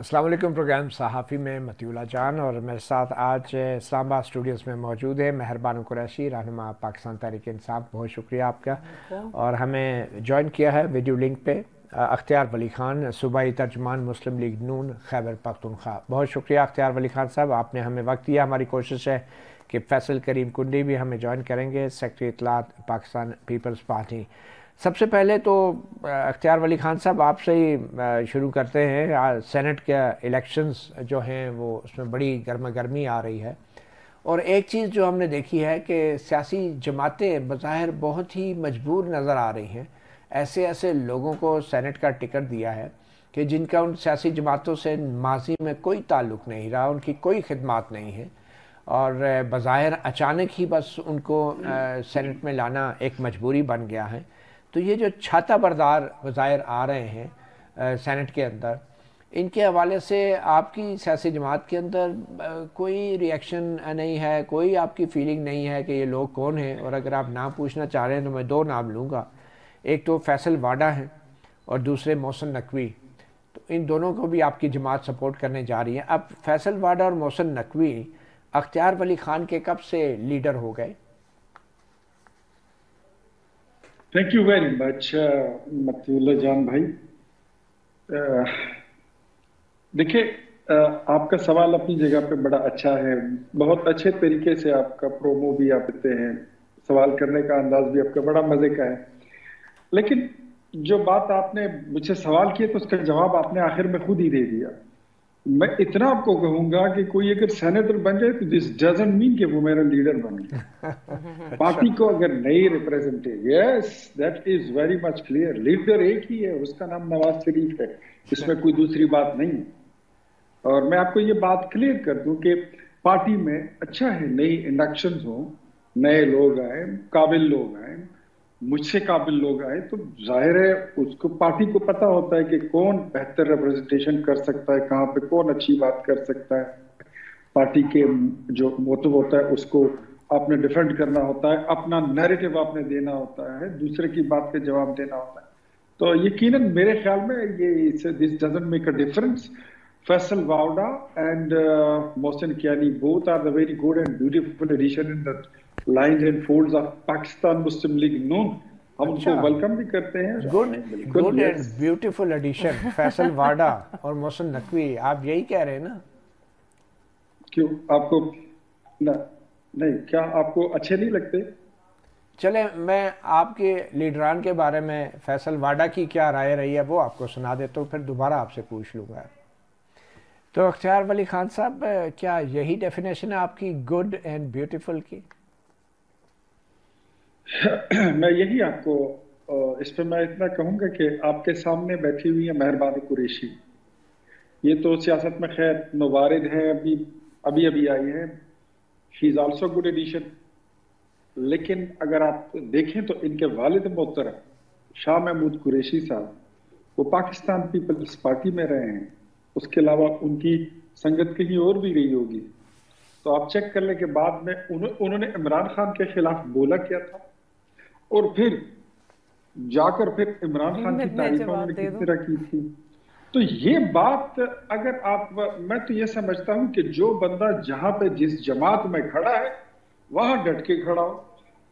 अस्सलाम वालेकुम। प्रोग्राम सहाफ़ी में मतीउल्लाह जान और मेरे साथ आज इस्लामाबाद स्टूडियोज़ में मौजूद है मेहरबान कुरैशी, रहनुमा पाकिस्तान तहरीक इंसाफ। बहुत शुक्रिया आपका। और हमें ज्वाइन किया है वीडियो लिंक पे अख्तियार वली ख़ान, सूबाई तर्जुमान मुस्लिम लीग नून खैबर पख्तूनख्वा। बहुत शुक्रिया अख्तियार वली ख़ान साहब, आपने हमें वक्त दिया। हमारी कोशिश है कि फैसल करीम कुंडी भी हमें ज्वाइन करेंगे, सेक्रेटरी इत्तलात पाकिस्तान पीपल्स पार्टी। सबसे पहले तो अख्तियार वली ख़ान साहब आपसे ही शुरू करते हैं। सेनेट के इलेक्शंस जो हैं वो उसमें बड़ी गर्मा गर्मी आ रही है, और एक चीज़ जो हमने देखी है कि सियासी जमातें बज़ाहिर बहुत ही मजबूर नज़र आ रही हैं। ऐसे ऐसे लोगों को सेनेट का टिकट दिया है कि जिनका उन सियासी जमातों से माजी में कोई ताल्लुक़ नहीं रहा, उनकी कोई खिदमात नहीं है, और बज़ाहिर अचानक ही बस उनको सेनेट में लाना एक मजबूरी बन गया है। तो ये जो छाता बरदार वज़ायर आ रहे हैं सेनेट के अंदर, इनके हवाले से आपकी सियासी जमात के अंदर कोई रिएक्शन नहीं है, कोई आपकी फीलिंग नहीं है कि ये लोग कौन हैं? और अगर आप नाम पूछना चाह रहे हैं तो मैं दो नाम लूँगा, एक तो फैसल वाडा हैं और दूसरे मोहसिन नकवी। तो इन दोनों को भी आपकी जमात सपोर्ट करने जा रही है। अब फैसल वाडा और मोहसिन नकवी अख्तियार वली ख़ान के कब से लीडर हो गए? Thank you very much Matiullah जान भाई। देखिए, आपका सवाल अपनी जगह पे बड़ा अच्छा है। बहुत अच्छे तरीके से आपका प्रोमो भी आप देते हैं, सवाल करने का अंदाज भी आपका बड़ा मजे का है। लेकिन जो बात आपने मुझसे सवाल किया तो उसका जवाब आपने आखिर में खुद ही दे दिया। मैं इतना आपको कहूंगा कि कोई अगर सेनेटर बन जाए तो दिस डजंट मीन कि वो मेरा लीडर बन गया। पार्टी को अगर नहीं representative, yes that is very much clear. Leader एक ही है, उसका नाम नवाज शरीफ है, इसमें कोई दूसरी बात नहीं है। और मैं आपको ये बात क्लियर कर दूं कि पार्टी में अच्छा है नई इंडक्शंस हो, नए लोग आए, काबिल लोग आए, मुझसे काबिल लोग आए, तो जाहिर है उसको पार्टी को पता होता है कि कौन बेहतर रिप्रेजेंटेशन कर सकता है, कहाँ पे कौन अच्छी बात कर सकता है। पार्टी के जो मोटिव होता है उसको आपने डिफेंड करना होता है, अपना नैरेटिव आपने देना होता है, दूसरे की बात के जवाब देना होता है। तो यकीनन मेरे ख्याल में ये this doesn't make a difference. Faisal Wauda and Mohsin Kiani both are the very good and beautiful addition in the lines and folds of Pakistan Muslim League Noon. हम उनको वेलकम भी करते हैं। Good and beautiful addition Faisal Vawda और मोहसिन नकवी, आप यही कह रहे हैं ना? क्यों आपको नहीं, क्या आपको अच्छे नहीं लगते? चले, मैं आपके लीडरान के बारे में फैसल वाडा की क्या राय रही है वो आपको सुना देता हूँ, फिर दोबारा आपसे पूछ लूँगा। तो अख्तियार वली ख़ान साहब, क्या यही डेफिनेशन है आपकी गुड एंड ब्यूटीफुल की? मैं यही आपको इस पर मैं इतना कहूँगा कि आपके सामने बैठी हुई है मेहरबान कुरैशी। ये तो सियासत में खैर नवारिद है, अभी अभी आई है। She is also good addition. लेकिन अगर आप देखें तो इनके वालिद मोहतरम शाह महमूद कुरैशी साहब, वो पाकिस्तान पीपल्स पार्टी में रहे हैं, उसके अलावा उनकी संगत कहीं और भी रही होगी। तो आप चेक करने के बाद में उन्होंने इमरान खान के खिलाफ बोला क्या था, और फिर जाकर फिर इमरान खान की तारीफ उन्होंने किस तरह की थी। तो ये बात अगर आप, मैं तो ये समझता हूं कि जो बंदा जहां पे जिस जमात में खड़ा है वहां डट के खड़ा हो।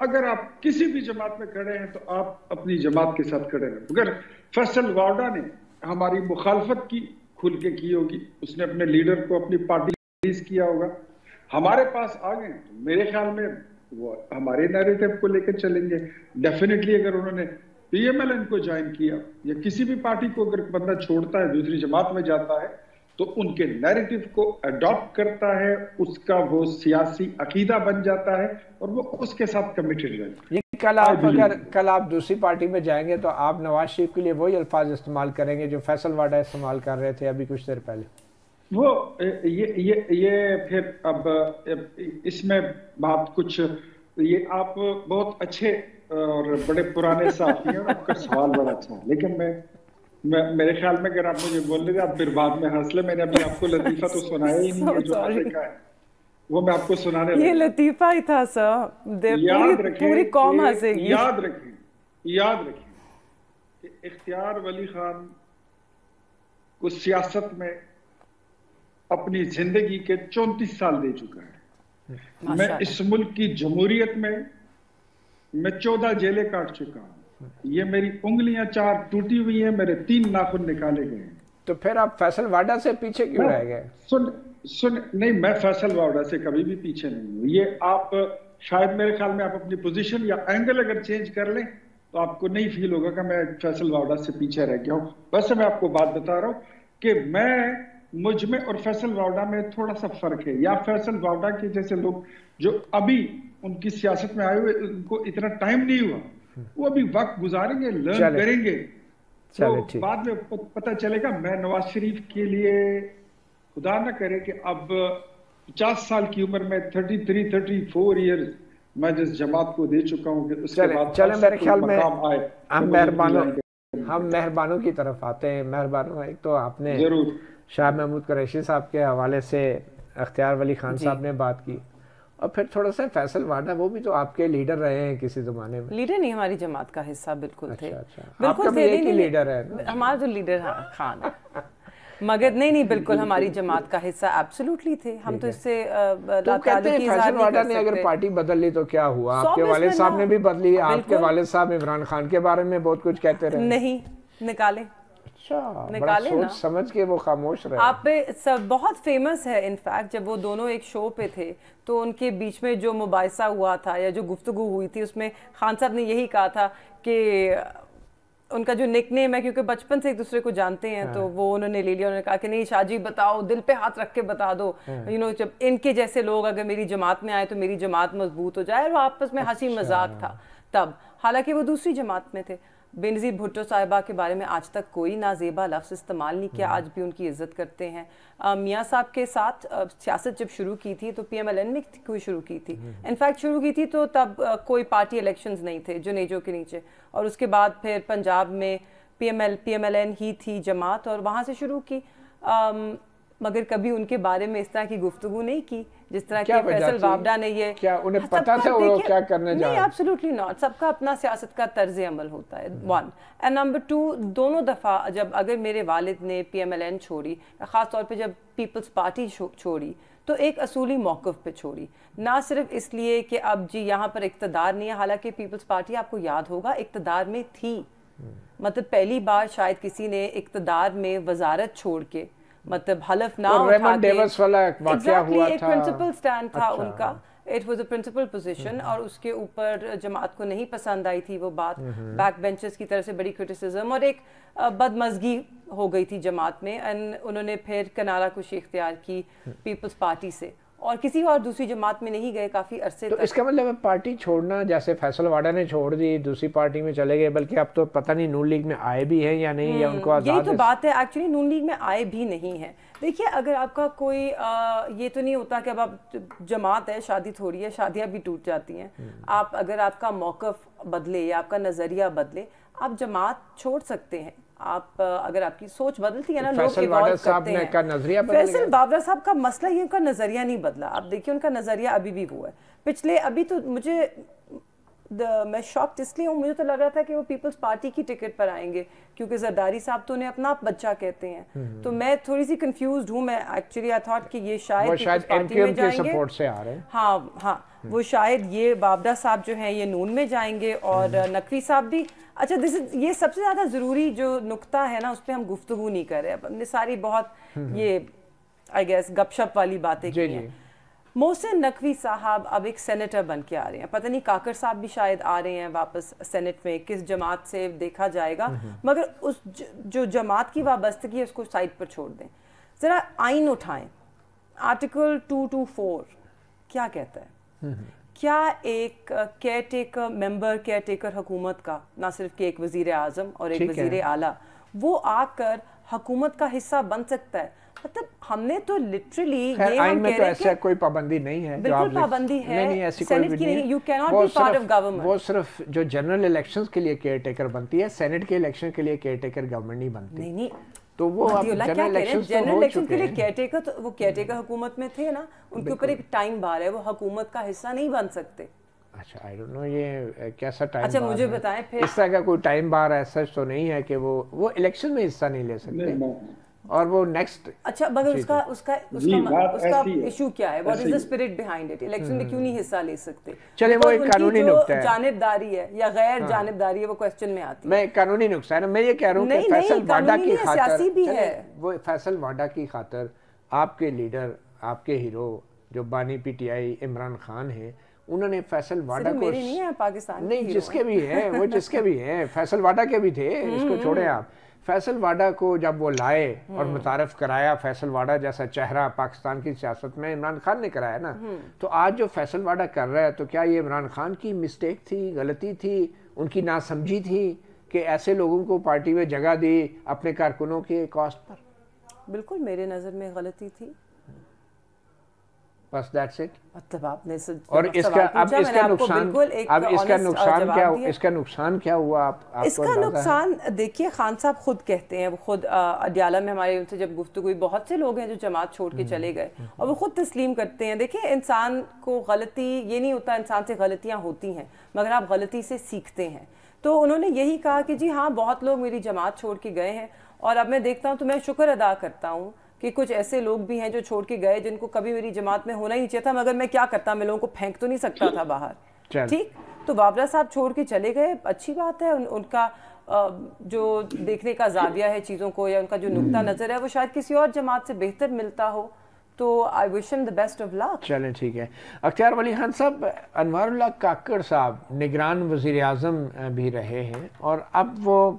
अगर आप किसी भी जमात में खड़े हैं तो आप अपनी जमात के साथ खड़े रहें। अगर फैसल वाडा ने हमारी मुखालफत की, खुल के की होगी, उसने अपने लीडर को अपनी पार्टी रिलीज किया होगा, हमारे पास आ गए, तो मेरे ख्याल में वो हमारे नैरेटिव को लेकर चलेंगे। डेफिनेटली अगर उन्होंने पीएमएलएन को ज्वाइन किया या किसी भी पार्टी को अगर बंदा छोड़ता है दूसरी जमात में जाता है तो उनके नैरेटिव को अडॉप्ट करता है, उसका वो सियासी अकीदा बन जाता है और वो उसके साथ कमिटेड रहता है। कल आप दूसरी पार्टी में जाएंगे तो आप नवाज शरीफ के लिए वही अल्फाज इस्तेमाल करेंगे जो फैसल वाडा इस्तेमाल कर रहे थे अभी कुछ देर पहले? वो ये फिर अब इसमें बात कुछ, ये आप बहुत अच्छे और बड़े पुराने साथी हैं और आपका सवाल बड़ा अच्छा है। लेकिन मैं मेरे ख्याल में अगर आप मुझे बोल रहे आप फिर बाद में हंस ले। मैंने अभी आपको लतीफा तो सुनाया ही नहीं है जो हंसे का है, वो मैं आपको सुनाने ये लतीफा ही था सर। याद रखें, पूरी कौम हंसेगी। याद रखें कि इख्तियार वली खान को सियासत में अपनी जिंदगी के 34 साल दे चुका है। मैं इस मुल्क की जमहूरियत में मैं 14 जेलें काट चुका हूँ। ये मेरी उंगलियां 4 टूटी हुई हैं, मेरे 3 नाखून निकाले गए हैं। तो फिर आप फैसल वाडा से पीछे क्यों रह गए? सुन नहीं, मैं फैसल वाडा से कभी भी पीछे नहीं हूँ। ये आप शायद मेरे ख्याल में आप अपनी पोजीशन या एंगल अगर चेंज कर लें तो आपको नहीं फील होगा कि मैं फैसल वाडा से पीछे रह गया हूँ। वैसे मैं आपको बात बता रहा हूँ कि मुझ में और फैसल वाडा में थोड़ा सा फर्क है। या फैसल वाडा के जैसे लोग जो अभी उनकी सियासत में आए हुए, उनको इतना टाइम नहीं हुआ, वो अभी वक्त गुजारेंगे, लर्न करेंगे, तो बाद में पता चलेगा। मैं नवाज शरीफ के लिए खुदा न करे कि अब 50 साल की उम्र में 34 ईयर्स मैं जिस जमात को दे चुका हूँ कि उसके बाद चले मेरे ख्याल में हम मेहरबानों की तरफ आते हैं। मेहरबानों, एक तो आपने जरूर शाह महमूद कुरैशी साहब के हवाले से अख्तियार वली खान साहब ने बात की, और फिर थोड़ा सा फैसल वाडा, वो भी तो आपके लीडर रहे हैं किसी जमाने में। लीडर नहीं, हमारी जमात का हिस्सा बिल्कुल थे। बिल्कुल थे, एक ही लीडर है हमारा जो लीडर खान है, मगर नहीं बिल्कुल हमारी जमात का हिस्सा एब्सोल्युटली थे हम। तो इससे तो कहते हैं फैसल वाडा ने अगर पार्टी बदल ली तो क्या हुआ? आपके वालिद साहब ने भी बदली, आपके वालिद साहब इमरान खान के बारे में बहुत कुछ कहते रहे। नहीं निकाले, निकाले ना, समझ के वो खामोश रहे। आप पे सब बहुत फेमस है। इनफैक्ट जब वो दोनों एक शो पे थे तो उनके बीच में जो मुबाहिसा हुआ था या जो गुफ्तगू हुई थी, उसमें खान साहब ने यही कहा था कि उनका जो निकनेम है, क्योंकि बचपन से एक दूसरे को जानते हैं, तो वो उन्होंने ले लिया। उन्होंने कहा कि नहीं शाहजी बताओ, दिल पे हाथ रख के बता दो, जब इनके जैसे लोग अगर मेरी जमात में आए तो मेरी जमात मजबूत हो जाए। और वो आपस में हंसी मजाक था तब, हालांकि वो दूसरी जमात में थे। बेनज़ीर भुट्टो साहिबा के बारे में आज तक कोई नाजेबा लफ्ज़ इस्तेमाल नहीं किया, आज भी उनकी इज्जत करते हैं। मियाँ साहब के साथ सियासत जब शुरू की थी तो PMLN में कोई शुरू की थी, इनफैक्ट शुरू की थी तो तब कोई पार्टी इलेक्शंस नहीं थे जुनेजो के नीचे, और उसके बाद फिर पंजाब में PMLN ही थी जमात, और वहाँ से शुरू की। मगर कभी उनके बारे में इस तरह की गुफ्तगू नहीं की जिस तरह के फैसल वावडा ने। ये क्या उन्हें पता था वो क्या करने जा रहे हैं? नहीं, एब्सोल्युटली नॉट। सबका अपना सियासत का तर्ज अमल होता है, 1 एंड नंबर 2, दोनों दफ़ा जब अगर मेरे वालिद ने PMLN छोड़ी, ख़ास तौर पे जब पीपल्स पार्टी छोड़ी, तो एक असूली मौक़िफ़ पे छोड़ी, ना सिर्फ इसलिए कि अब जी यहाँ पर इक़्तिदार नहीं है, हालांकि पीपल्स पार्टी आपको याद होगा इक़्तिदार में थी। मतलब पहली बार शायद किसी ने इक़्तिदार में वजारत छोड़ के, मतलब हलफ ना उठा के, एक प्रिंसिपल स्टैंड था उनका, it was a principle position, और उसके ऊपर जमात को नहीं पसंद आई थी वो बात। बैक बेंचेस की तरफ से बड़ी क्रिटिसिज्म और एक बदमज़गी हो गई थी जमात में, एंड उन्होंने फिर किनारा कुशी इख्तियार की पीपल्स पार्टी से, और किसी और दूसरी जमात में नहीं गए काफी अरसे तो तक। इसका मतलब है पार्टी छोड़ना, जैसे फैसल वाडा ने छोड़ दी, दूसरी पार्टी में चले गए, बल्कि अब तो पता नहीं नून लीग में आए भी हैं या नहीं, या उनको आजाद यही तो बात है। एक्चुअली नून लीग में आए भी नहीं है। देखिए, अगर आपका कोई ये तो नहीं होता कि अब आप जमात है, शादी थोड़ी है, शादियां भी टूट जाती हैं। आप अगर आपका मौक़िफ़ बदले या आपका नज़रिया बदले, आप जमात छोड़ सकते हैं। आप अगर आपकी सोच बदलती है ना, लोग इवॉल्व करते हैं। फैसल वावडा साहब का मसला ये उनका नज़रिया नहीं बदला। आप देखिए उनका नज़रिया अभी भी वो है। पिछले अभी तो मैं शॉक्ड इसलिए हूँ, मुझे तो लग रहा था कि वो पीपल्स पार्टी की टिकट पर आएंगे, क्योंकि जरदारी साहब तो उन्हें अपना बच्चा कहते हैं। तो मैं थोड़ी सी कंफ्यूज्ड हूँ। मैं एक्चुअली आई थॉट कि ये शायद पीपल्स पार्टी में जाएंगे, सपोर्ट से आ रहे हैं। हाँ, वो शायद ये वावडा साहब जो हैं ये नून में जाएंगे, और नकवी साहब भी। अच्छा, ये सबसे ज़्यादा ज़रूरी जो नुक्ता है ना, उस पर हम गुफ्तगू नहीं कर रहे। अब हमने सारी बहुत ये आई गेस गपशप वाली बातें की हैं। मोहसिन नकवी साहब अब एक सेनेटर बन के आ रहे हैं, पता नहीं काकर साहब भी शायद आ रहे हैं वापस सेनेट में, किस जमात से देखा जाएगा। मगर उस जो जमात की वाबस्तगी है उसको साइड पर छोड़ दें, ज़रा आइन उठाएं। आर्टिकल 224 क्या कहता है? क्या एक care taker member, care taker हुकूमत का, ना सिर्फ कि एक वज़ीर आज़म और एक वज़ीर आला, वो आकर हुकूमत का हिस्सा बन सकता है? मतलब हमने तो लिटरली ये हम कह रहे हैं कि कोई पाबंदी नहीं है, बिल्कुल पाबंदी है, नहीं ऐसी कोई भी नहीं है। You can not be part of government. वो सिर्फ जो जनरल इलेक्शंस के लिए केयर टेकर बनती है, सेनेट के इलेक्शन के लिए केयर टेकर गवर्नमेंट नहीं बनती। नहीं, तो वो जनरल इलेक्शन के लिए केयर टेकर, तो वो केयर टेकर हुकूमत में थे ना, उनके ऊपर एक टाइम बार है, वो हुकूमत का हिस्सा नहीं बन सकते। अच्छा, आई डोंट नो ये कैसा टाइम। अच्छा, मुझे बताएं फिर। इस तरह का कोई टाइम बार ऐसा तो नहीं है कि वो इलेक्शन में हिस्सा नहीं ले सकते। اور وہ نیکسٹ. اچھا مگر اس کا ایشو کیا ہے؟ What is the spirit behind it? Election میں کیوں نہیں حصہ لے سکتے؟ چلے وہ ایک قانونی نقطہ ہے, جانبداری ہے یا غیر جانبداری ہے وہ کوسچن میں آتی ہے. میں قانونی نقطہ ہے نا, میں یہ کہہ رہا ہوں کہ فیصل واڈا کی خاطر, سیاسی بھی ہے وہ فیصل واڈا کی خاطر آپ کے لیڈر, آپ کے ہیرو جو بانی P T I Imran Khan ہیں, انہوں نے فیصل واڈا کو, میرے نہیں ہے پاکستان نہیں جس کے بھی ہیں وہ جس کے بھی ہیں, فیصل واڈا کے بھی تھے, اس کو چھوڑیں آپ. فیصل واڈا کو جب وہ لائے اور متعارف کرایا, فیصل واڈا جیسا چہرہ پاکستان کی سیاست میں عمران خان نے کرایا نا, تو آج جو فیصل واڈا کر رہا ہے تو کیا یہ عمران خان کی مسٹیک تھی, غلطی تھی, ان کی ناسمجھی تھی کہ ایسے لوگوں کو پارٹی میں جگہ دی اپنے کارکنوں کے کاسٹ پر؟ بالکل میرے نظر میں غلطی تھی, بس دیٹس اٹ. مطلب آپ نے اور اس کا اب اس کا نقصان, اب اس کا نقصان کیا, اس کا نقصان کیا ہوا آپ کو؟ اس کا نقصان دیکھیے خان صاحب خود کہتے ہیں, وہ خود اڈیالہ میں ہمارے ان سے جب گفتگو ہوئی, بہت سے لوگ ہیں جو جماعت چھوڑ کے چلے گئے اور وہ خود تسلیم کرتے ہیں. دیکھیں انسان کو غلطی یہ نہیں ہوتا, انسان سے غلطیاں ہوتی ہیں مگر آپ غلطی سے سیکھتے ہیں. تو انہوں نے یہی کہا کہ جی ہاں بہت لوگ میری جماعت چھوڑ کے گئے ہیں اور اب میں دیکھتا ہوں تو میں شکر ادا کرتا ہوں کہ کچھ ایسے لوگ بھی ہیں جو چھوڑ کے گئے جن کو کبھی میری جماعت میں ہونا ہی نہیں چاہیے تھا, مگر میں کیا کرتا, میں لوگوں کو پھینک تو نہیں سکتا تھا باہر. ٹھیک, تو بابرا صاحب چھوڑ کے چلے گئے, اچھی بات ہے. ان کا جو دیکھنے کا زاویہ ہے چیزوں کو یا ان کا جو نقطہ نظر ہے وہ شاید کسی اور جماعت سے بہتر ملتا ہو, تو آئی وش ہم دی بیسٹ آف لک. چلیں ٹھیک ہے. اختیار ولی خان صاحب, انوار اللہ کاکڑ صاحب نگران وزیر اعظم بھی رہے ہیں اور اب وہ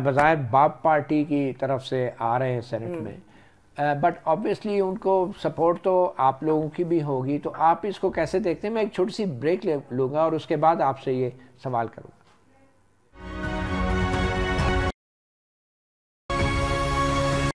بظاہر باپ پارٹی کی طرف سے آ رہے ہیں سینٹ میں, بٹ آبویسلی ان کو سپورٹ تو آپ لوگوں کی بھی ہوگی, تو آپ اس کو کیسے دیکھتے ہیں؟ میں ایک چھوٹی سی بریک لوں گا اور اس کے بعد آپ سے یہ سوال کروں.